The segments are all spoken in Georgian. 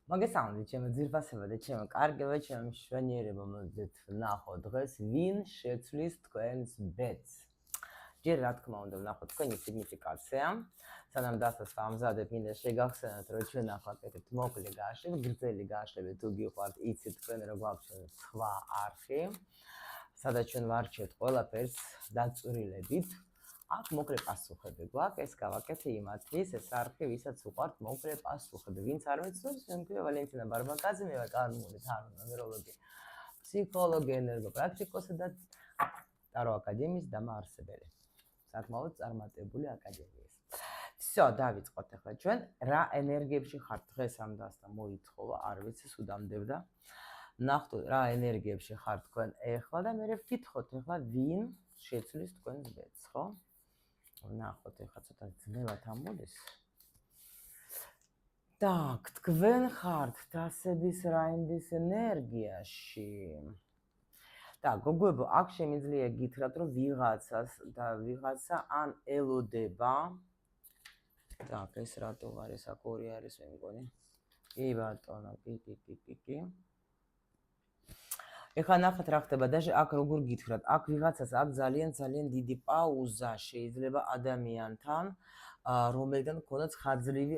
მოგესალმებით, ჩემო ძირფასება და ჩემო კარგება, ჩემო მშვენიერება, მოდით ვნახოთ დღეს ვინ შეცვლის თქვენს ბედს. ჯერ რა თქმა უნდა ვნახოთ თქვენი სიგნიფიკაცია. სანამ დასას ამზადებ, მინდა შეგახსენოთ, რომ ჩვენ ახლა კეთებთ მოკლე გააშლები, გრძელი გააშლები თუ გიყვართ, იცით თქვენ რომ გვაქვს სხვა არხი, სადაც ჩვენ ვარჩევთ ყველაფერს დაწვრილებით. აქ მოკლე პასუხები გვაქვს, ეს გავაკეთე იმათთვის, ეს არხი, ვისაც უყვართ მოკლე პასუხები. ვინც არ მეცნობს, მე მქვია ვალენტინა ბარბაკაძე, მე ვარ კანონური თანამედროვე ფსიქოლოგი, ენერგოპრაქტიკოსი და ტარო აკადემიის დამაარსებელი. საკმაოდ წარმატებული აკადემიის. всё, დავიწყოთ ახლა ჩვენ. რა ენერგიებში ხართ დღეს ამ დასთან მოითხოვა, არ ვიცი, სუდამდებდა. ნახოთ რა ენერგიებში ხართ თქვენ ახლა და მე ვკითხოთ ახლა ვინ შეცვლის თქვენს ბედს, ხო? ნახოთ ახლა ცოტა ძნელად ამოდის. Так, თქვენ ხართ დასების რაინდის ენერგიაში. და გოგოებო, აქ შემიძლია გითხრათ, რომ ვიღაცას და ვიღაცა ან ელოდება. Так, ეს რატო არის, აქ ორი არის მე მგონი. კი ბატონო, კი. ეხლა ნახეთ რა ხდება, და აქ როგორ გითხრათ, აქ ვიღაცას აქ ძალიან დიდი პაუზა შეიძლება ადამიანთან, რომელთან გქონდათ ხანძლივი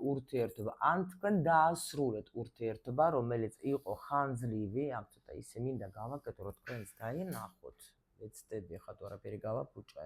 ურთიერთობა. ან თქვენ დაასრულეთ ურთიერთობა, რომელიც იყო ხანძლივი, აქ ცოტა ისე მინდა გავაკეთო, რომ თქვენს დაინახოთ. ეცდები ხა თუ არაფერი გავაფუჭე.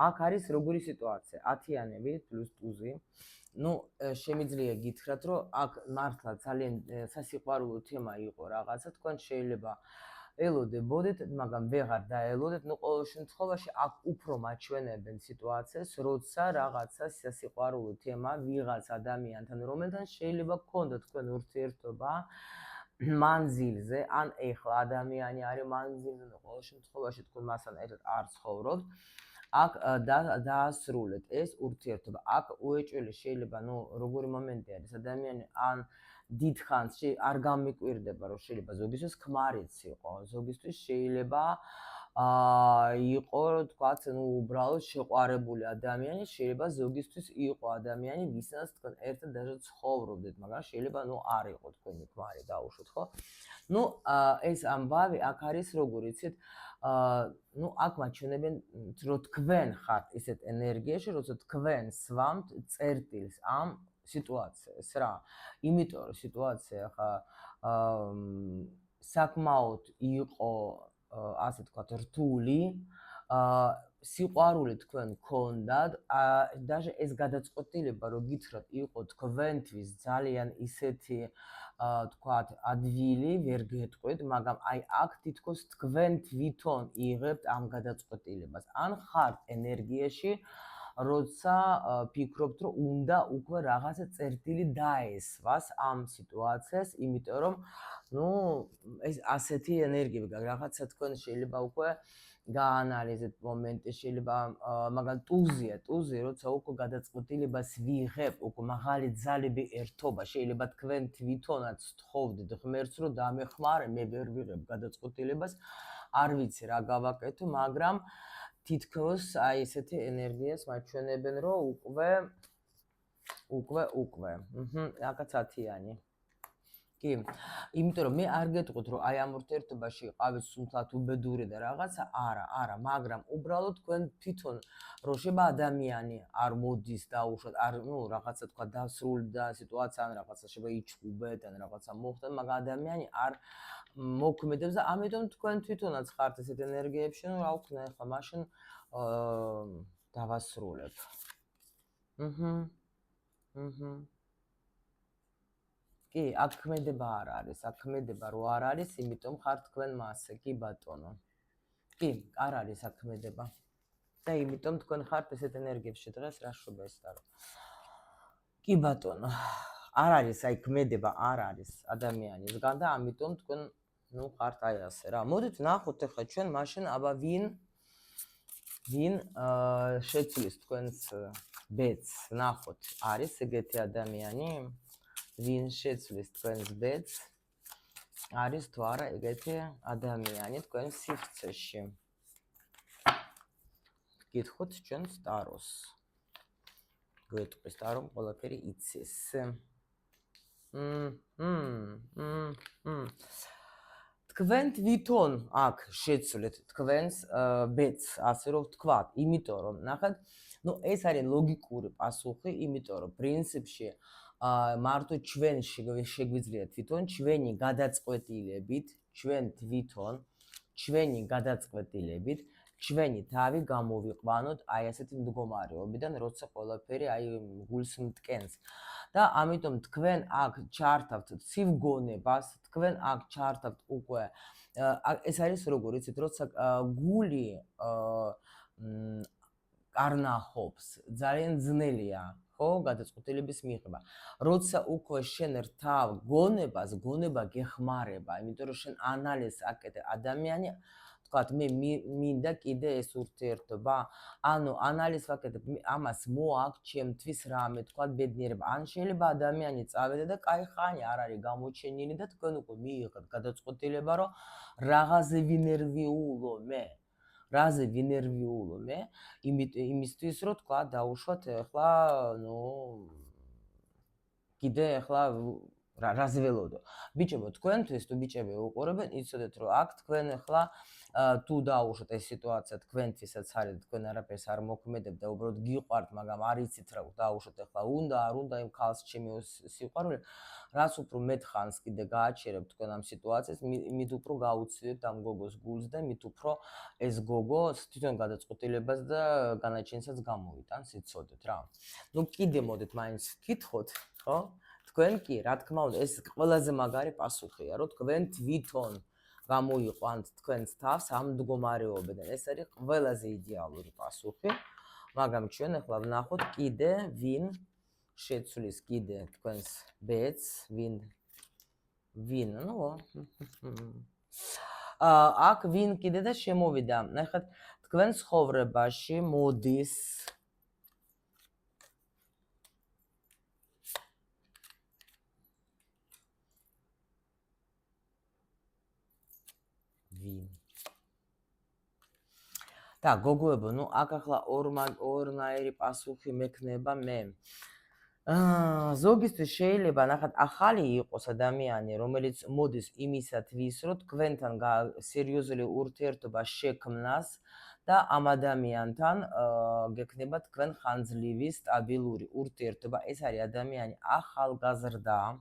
აქ არის როგორი სიტუაცია? 10-იანები პლუს ტუზი. Ну, შემიძლია გითხრათ, რომ აქ მართლა ძალიან სასიყვარულო თემა იყო რაღაცა, თქვენ შეიძლება ელოდებოდეთ, მაგრამ ვეღარ დაელოდეთ, ну, ყოველ შემთხვევაში აქ უფრო მაჩვენებენ სიტუაციას, როცა რაღაცა სასიყვარულო თემა ვიღაც ადამიანთან, რომელთან შეიძლება გქონდეთ თქვენ ურთიერთობა მანძილზე, ან ეხლა ადამიანი არის მანძილზე, ყოველ შემთხვევაში თქვენ მასთან ერთად არ ცხოვრობთ. აქ დაასრულეთ ეს ურთიერთობა. აქ უეჭველი შეიძლება, ну, როგორი მომენტი არის, ადამიანი ან დიდხანს არ გამიკვირდება, რომ შეიძლება ზოგისთვის ქმარიც იყო, ზოგისთვის შეიძლება იყო, თქვათ, ну, უბრალოდ შეყვარებული ადამიანი, შეიძლება ზოგისთვის იყო ადამიანი, ვისაც თქვენ ერთად даже ცხოვრობდეთ, მაგრამ შეიძლება, ну, არ იყო თქვენი ქმარი, დაუშვოთ, ხო? Ну, ეს ამბავი აქ არის როგორ იცით, ну, აქ მაჩვენებენ, რომ თქვენ ხართ ისეთ ენერგიაში, როცა თქვენ სვამთ წერტილს ამ სიტუაციას რა. იმიტომ რომ სიტუაცია ხა საკმაოდ იყო, ასე თქვათ, რთული, სიყვარული თქვენ გქონდათ, даже ეს გადაწყვეტილება, რომ გითხრათ, იყო თქვენთვის ძალიან ისეთი, თქვათ, ადვილი, ვერ გეტყვით, მაგრამ აი აქ თითქოს თქვენ თვითონ იღებთ ამ გადაწყვეტილებას. ან ხართ ენერგიაში, როცა ფიქრობთ, რომ უნდა უკვე რაღაცა წერტილი დაესვას ამ სიტუაციას, იმიტომ რომ, ну, ეს ასეთი ენერგიები გაქვს, რაღაცა თქვენ შეიძლება უკვე გაანალიზეთ მომენტი, შეიძლება, მაგრამ ტუზი, როცა უკვე გადაწყვეტილებას ვიღებ, უკვე მაღალი ძალები ერთობა, შეიძლება თქვენ თვითონაც თხოვდეთ ღმერთს, რომ დამეხმარე, მე ვერ ვიღებ გადაწყვეტილებას, არ ვიცი რა გავაკეთო, მაგრამ თითქოს აი ესეთი ენერგიას მაჩვენებენ, რომ უკვე. აკაც 10-იანი. კი, იმიტომ რომ მე არ გეტყვით, რომ აი ამ ურთიერთობაში ყავით სულთად უბედური და რაღაცა, არა, მაგრამ უბრალოდ თქვენ თვითონ რომ შეიძლება ადამიანი არ მოდის დაუშვათ, არ, ну, რაღაცა თქვა დასრულდა სიტუაცია, ან რაღაცა შეიძლება იჩხუბეთ, ან რაღაცა მოხდა, მაგრამ ადამიანი არ მოქმედებს და ამიტომ თქვენ თვითონაც ხართ ესეთ ენერგიებში, ну, რა ვქნა ახლა მაშინ დავასრულებ. კი, აქ ქმედება არ არის, აქ ქმედება რო არ არის, იმიტომ ხართ თქვენ მასე, კი ბატონო. კი, არ არის აქ ქმედება. და იმიტომ თქვენ ხართ ესეთ ენერგიებში დღეს რა შვება ეს და რა. კი ბატონო, არ არის აი ქმედება არ არის ადამიანისგან და ამიტომ თქვენ, ну, ხართ აი ასე რა. მოდით ნახოთ ახლა ჩვენ მაშინ აბა ვინ შეცვლის თქვენს ბედს, ნახოთ, არის ეგეთი ადამიანი? ვინ შეცვლის თქვენს ბედს, არის თუ არა ეგეთი ადამიანი თქვენ სივრცეში. გითხოთ ჩვენს ტაროს. გვეტყვის ტარომ ყველაფერი იცის. თქვენ თვითონ აქ შეცვლეთ თქვენს ბედს, ასე რომ ვთქვათ, იმიტომ რომ ნახეთ, ну ეს არის ლოგიკური პასუხი, იმიტომ რომ პრინციპში მარტო ჩვენ შეგვიძლია თვითონ ჩვენი გადაწყვეტილებით, ჩვენი თავი გამოვიყვანოთ აი ასეთი მდგომარეობიდან, როცა ყველაფერი აი გულს მტკენს. და ამიტომ თქვენ აქ ჩართავთ ცივ გონებას, თქვენ აქ ჩართავთ უკვე ეს არის როგორ იცით, როცა გული არ ნახობს, ძალიან ძნელია, ხო, გადაწყვეტილების მიღება. როცა უკვე შენ რთავ გონებას, გონება გეხმარება, იმიტომ რომ შენ ანალიზს აკეთებ ადამიანი, თქვათ, მე მინდა კიდე ეს ურთიერთობა, ანუ ანალიზს ვაკეთებ, ამას მოაქვს ჩემთვის რამე, თქვათ, ბედნიერება. ან შეიძლება ადამიანი წავედა და კაი ხანი არ არის გამოჩენილი და თქვენ უკვე მიიღეთ გადაწყვეტილება, რომ რაღაცზე ვინერვიულო მე. რაზე ვინერვიულო მე, იმისთვის რომ თქვა დაუშვათ ახლა, ნუ კიდე ახლა რაზე ველოდო. ბიჭებო, თქვენთვის თუ ბიჭები უყურებენ, იცოდეთ რომ აქ თქვენ ახლა თუ დაუშვათ ეს სიტუაცია თქვენთვისაც არის, თქვენ არაფერს არ მოქმედებთ და უბრალოდ გიყვართ, მაგრამ არ იცით რა დაუშვათ ახლა უნდა არ უნდა იმ ქალს ჩემი სიყვარული, რაც უფრო მეტ ხანს კიდე გააჩერებთ თქვენ ამ სიტუაციას, მით უფრო გაუცდილებთ ამ გოგოს გულს და მით უფრო ეს გოგო თვითონ გადაწყვეტილებას და განაჩენსაც გამოვიტანს, იცოდეთ რა. ნუ კიდე მოდით მაინც ვკითხოთ, ხო? თქვენ კი, რა თქმა უნდა, ეს ყველაზე მაგარი პასუხია, რომ თქვენ თვითონ გამოიყვანთ თქვენს თავს ამ მდგომარეობიდან. ეს არის ყველაზე იდეალური პასუხი, მაგრამ ჩვენ ახლა ვნახოთ კიდე ვინ შეცვლის კიდე თქვენს ბედს, ვინ, ნუ აქ ვინ კიდე და შემოვიდა. ნახეთ, თქვენ ცხოვრებაში მოდის ვინ. და გოგოებო, ნუ აქ ახლა ორნაირი პასუხი მექნება მე. ზოგისთვის შეიძლება ნახეთ ახალი იყოს ადამიანი, რომელიც მოდის იმისათვის, რომ თქვენთან სერიოზული ურთიერთობა შექმნას და ამ ადამიანთან გექნება თქვენ ხანძლივი, სტაბილური ურთიერთობა. ეს არის ადამიანი ახალგაზრდა.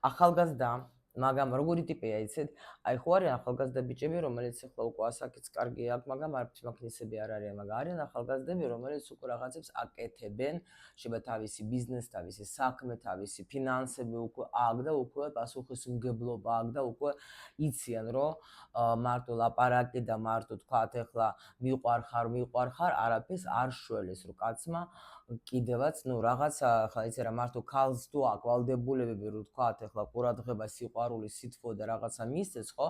ახალგაზრდა, მაგრამ როგორი ტიპია იცით? აი ხო არის ახალგაზრდა ბიჭები, რომელიც ახლა უკვე ასაკიც კარგი აქვს, მაგრამ არც მაგნისები არ არიან, მაგრამ არიან ახალგაზრდები, რომელიც უკვე რაღაცებს აკეთებენ, შეიძლება თავისი ბიზნესი, თავისი საქმე, თავისი ფინანსები უკვე აქვს და უკვე პასუხისმგებლობა აქვს და უკვე იციან, რომ მარტო ლაპარაკი და მარტო თქვათ ახლა მიყვარხარ, არაფერს არ შველეს, რომ კაცმა კიდევაც, ნუ რაღაცა ახლა იცი რა, მარტო ქალს თუ აქვს ვალდებულებები, რომ თქვათ ახლა ყურადღება, სიყვარული, სითბო და რაღაცა მისცეს, ხო?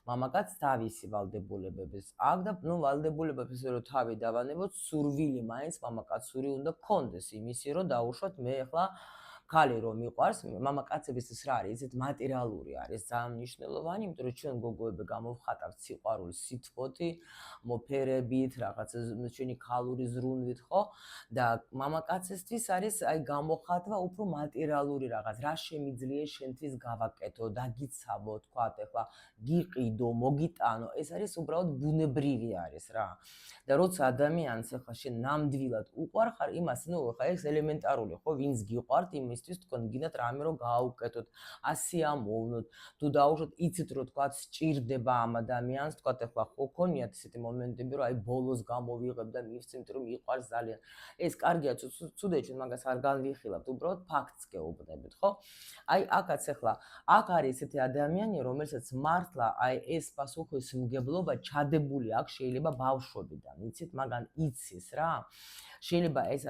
მამაკაც თავისი ვალდებულებების აქვს და ნუ ვალდებულებებს ისე რომ თავი დავანებოთ, სურვილი მაინც მამაკაცური უნდა გქონდეს იმისი, რომ დაუშვათ მე ახლა ქალი რომ მიყვარს, მამაკაცების ის რა არის, იცით, მატერიალური არის, ძალიან მნიშვნელოვანი, იმიტომ რომ ჩვენ გოგოები გამოვხატავთ სიყვარულს სითბოთი, მოფერებით, რაღაცა ჩვენი ქალური ზრუნვით, ხო? და მამაკაცისთვის არის აი გამოხატვა უფრო მატერიალური რაღაც, რა შემიძლია შენთვის გავაკეთო, დაგიცავო, თქვათ ახლა გიყიდო, მოგიტანო, ეს არის უბრალოდ ბუნებრივი არის რა. და როცა ადამიანს ახლა შენ ნამდვილად უყვარხარ, იმას, ნუ ახლა ეს ელემენტარული, ხო, ვინც გიყვართ, იმისთვის თქვენ გინდათ რამე რომ გააუკეთოთ, ასე ამოვნოთ, თუ დაუშვათ, იცით რომ თქვათ სჭირდება ამ ადამიანს, თქვათ ახლა ხო ქონიათ ესეთი მომენტები, რომ აი ბოლოს გამოვიღებ და მივცემ, იმიტომ რომ მიყვარს ძალიან. ეს კარგია, ცუდია ჩვენ მაგას არ განვიხილავთ, უბრალოდ ფაქტს გეუბნებით, ხო? აი აქაც ახლა აქ არის ესეთი ადამიანი, რომელსაც მართლა აი ეს პასუხისმგებლობა ჩადებული აქვს, შეიძლება ბავშვობიდან, იცით, მაგრამ იცის რა. შეიძლება ეს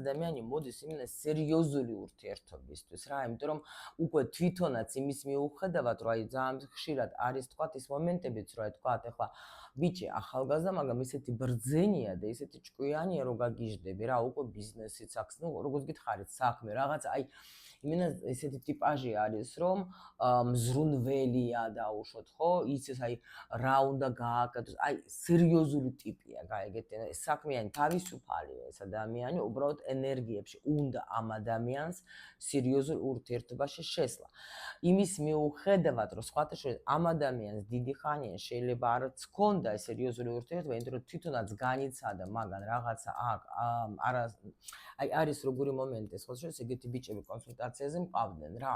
ადამიანი მოდის იმენა სერიოზული ურთიერთობისთვის რა, იმიტომ რომ უკვე თვითონაც იმის მიუხედავად, რომ აი ძალიან ხშირად არის თქვათ ის მომენტებიც, რომ აი თქვათ ახლა ბიჭი ახალგაზრდა, მაგრამ ისეთი ბრძენია და ისეთი ჭკვიანია, რომ გაგიჟდები რა, უკვე ბიზნესიც აქვს, ნუ როგორც გითხარით, საქმე, რაღაც აი იმენა ესეთი ტიპაჟი არის, რომ მზრუნველია დაუშვოთ, ხო? ის აი რა უნდა გააკეთოს, აი სერიოზული ტიპია, გაიგეთ? საქმიანი თავისუფალია ეს ადამიანი, უბრალოდ ენერგიებში უნდა ამ ადამიანს სერიოზულ ურთიერთობაში შესვლა. იმის მიუხედავად, რომ სხვათა შორის ამ ადამიანს დიდი ხანია შეიძლება არც ჰქონდა სერიოზული ურთიერთობა, იმიტომ რომ თვითონაც განიცადა მაგან რაღაცა არა აი არის როგორი მომენტი, სხვა შორის ეგეთი ბიჭები კონსულტაციაზე მყავდნენ რა.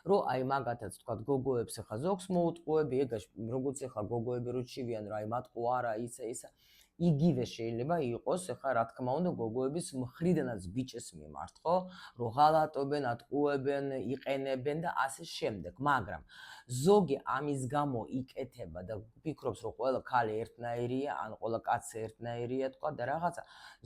რომ აი მაგათაც თქვა გოგოებს ახლა ზოგს მოუტყუები, ეგაში როგორც ახლა გოგოები რო ჩივიან, რომ აი მათ ყო არა ისა იგივე შეიძლება იყოს, ახლა რა თქმა უნდა გოგოების მხრიდანაც ბიჭეს მიმართ, ხო? რომ ღალატობენ, ატყუებენ, იყენებენ და ასე შემდეგ, მაგრამ ზოგი ამის გამო იკეთება და ფიქრობს, რომ ყველა ქალი ერთნაირია, ან ყველა კაცი ერთნაირია, თქვა და რაღაცა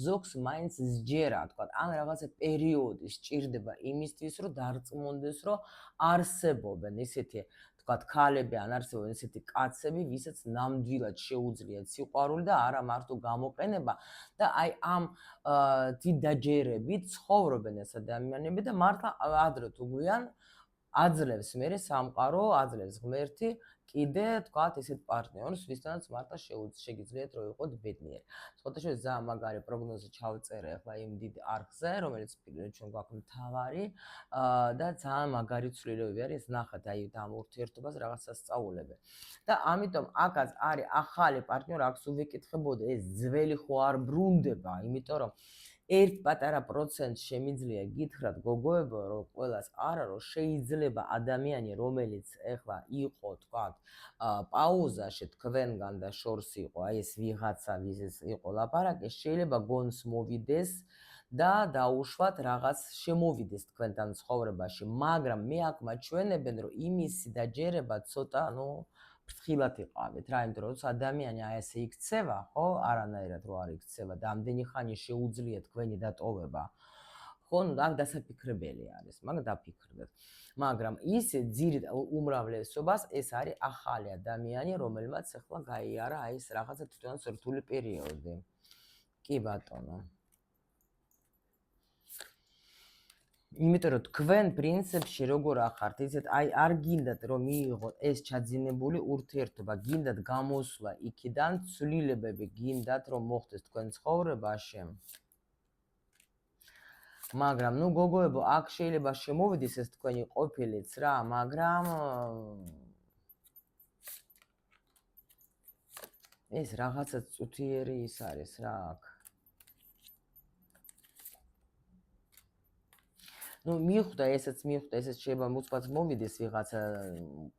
ზოგს მაინც სჯერა, თქვა, ან რაღაცა პერიოდი სჭირდება იმისთვის, რომ დარწმუნდეს, რომ არსებობენ ისეთი თქვათ ქალები ან არსებობენ ესეთი კაცები, ვისაც ნამდვილად შეუძლიათ სიყვარული და არა მარტო გამოყენება და აი ამ დიდაჯერებით ცხოვრობენ ეს ადამიანები და მართლა ადრე თუ გვიან აძლევს მერე სამყარო, აძლევს ღმერთი კიდე თქვათ ესეთ პარტნიორს, ვისთანაც მართლა შეგიძლიათ რომ იყოთ ბედნიერი. სხვათა შორის ძალიან მაგარი პროგნოზი ჩავწერე ახლა იმ დიდ არხზე, რომელიც ჩვენ გვაქვს მთავარი და ძალიან მაგარი ცვლილებები არის, ნახეთ აი ამ ურთიერთობას რაღაცას სწავლობენ. და ამიტომ აქაც არის ახალი პარტნიორი, აქ სულ ვიკითხებოდი, ეს ძველი ხო არ ბრუნდება, იმიტომ რომ ერთ პატარა პროცენტს შემიძლია გითხრათ გოგოებო, რომ ყველას არა, რომ შეიძლება ადამიანი, რომელიც ეხლა იყო, თქვათ, პაუზაში თქვენგან და შორს იყო, აი ეს ვიღაცა, ვიზეს იყო ლაპარაკი, შეიძლება გონს მოვიდეს და დაუშვათ რაღაც შემოვიდეს თქვენთან ცხოვრებაში, მაგრამ მე აქ მაჩვენებენ, რომ იმისი დაჯერება ცოტა, ფრთხილად იყავით რა, იმიტომ რომ ადამიანი აი ესე იქცევა, ხო, არანაირად რო არ იქცევა და ამდენი ხანი შეუძლია თქვენი დატოვება. ხო, აქ დასაფიქრებელი არის, მაგ დაფიქრდეთ. მაგრამ ისე ძირით უმრავლესობას ეს არის ახალი ადამიანი, რომელმაც ახლა გაიარა აი ეს რაღაცა თვითონაც რთული პერიოდი. კი ბატონო. იმიტომ რომ თქვენ პრინციპში როგორ ახართ, ისეთ აი არ გინდათ რომ მიიღოთ ეს ჩაძინებული ურთიერთობა, გინდათ გამოსვლა იქიდან, ცვლილებები გინდათ რომ მოხდეს თქვენ ცხოვრებაში. მაგრამ გოგოებო, აქ შეიძლება შემოვიდეს ეს თქვენი ყოფილიც რა, მაგრამ ეს რაღაცა წუთიერი ის არის რა აქ. მივხვდა, ესეც შეიძლება მუცბად მოვიდეს ვიღაცა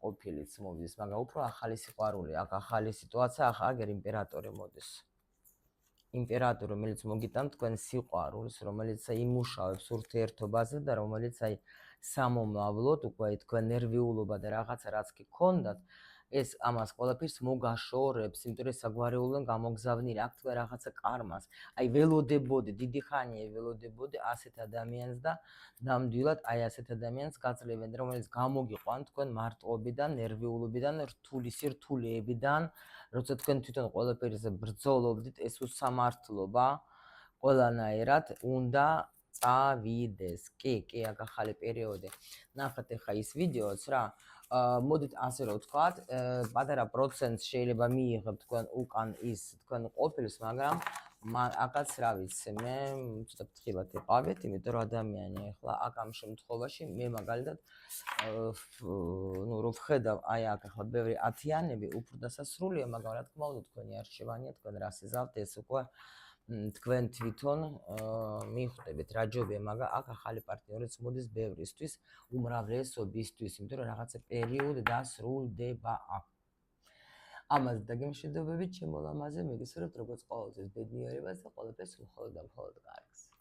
ყოფილიც მოვიდეს, მაგრამ უფრო ახალი სიყვარული, აქ ახალი სიტუაცია, აგერ იმპერატორი მოდის. იმპერატორი, რომელიც მოგიტანთ თქვენ სიყვარულს, რომელიც იმუშავებს ურთიერთობაზე და რომელიც სამომავლოდ უკვე თქვენ ნერვიულობა და რაღაცა რაც კი გქონდათ, ეს ამას ყველაფერს მოგაშორებს, იმიტომ რომ საგვარეულოდან გამოგზავნილი, აქ თქვენ რაღაცა კარმას, აი ველოდებოდი, დიდი ხანია ველოდებოდი ასეთ ადამიანს და ნამდვილად აი ასეთ ადამიანს გაძლევენ, რომელიც გამოგიყვან თქვენ მარტოობიდან, ნერვიულობიდან, რთული სირთულეებიდან, როცა თქვენ თვითონ ყველაფერზე ბრძოლობდით, ეს უსამართლობა ყველანაირად უნდა წავიდეს. კი, აქ ახალი პერიოდი. ნახეთ ახლა ის ვიდეოც რა, მოდით ასე რომ ვთქვათ, პატარა პროცენტს შეიძლება მიიღებ თქვენ უკან ის თქვენ ყოფილს, მაგრამ აქაც რა ვიცი, მე ცოტა ფრთხილად იყავით, იმიტომ რომ ადამიანი ახლა აქ ამ შემთხვევაში მე მაგალითად რო ვხედავ აი აქ ახლა ბევრი ათიანები უფრო დასასრულია, მაგრამ რა თქმა უნდა თქვენი არჩევანია, თქვენ რას იზავთ, ეს უკვე თქვენ თვითონ მიხვდებით რა ჯობია, მაგრამ აქ ახალი პარტნიორიც მოდის ბევრისთვის, უმრავლესობისთვის, იმიტომ რომ რაღაცა პერიოდი დასრულდება აქ. ამაზე დაგემშვიდობებით ჩემო ლამაზე, მეგესურვებთ როგორც ყოველთვის ბედნიერებას და ყველაფერს მხოლოდ და მხოლოდ კარგს.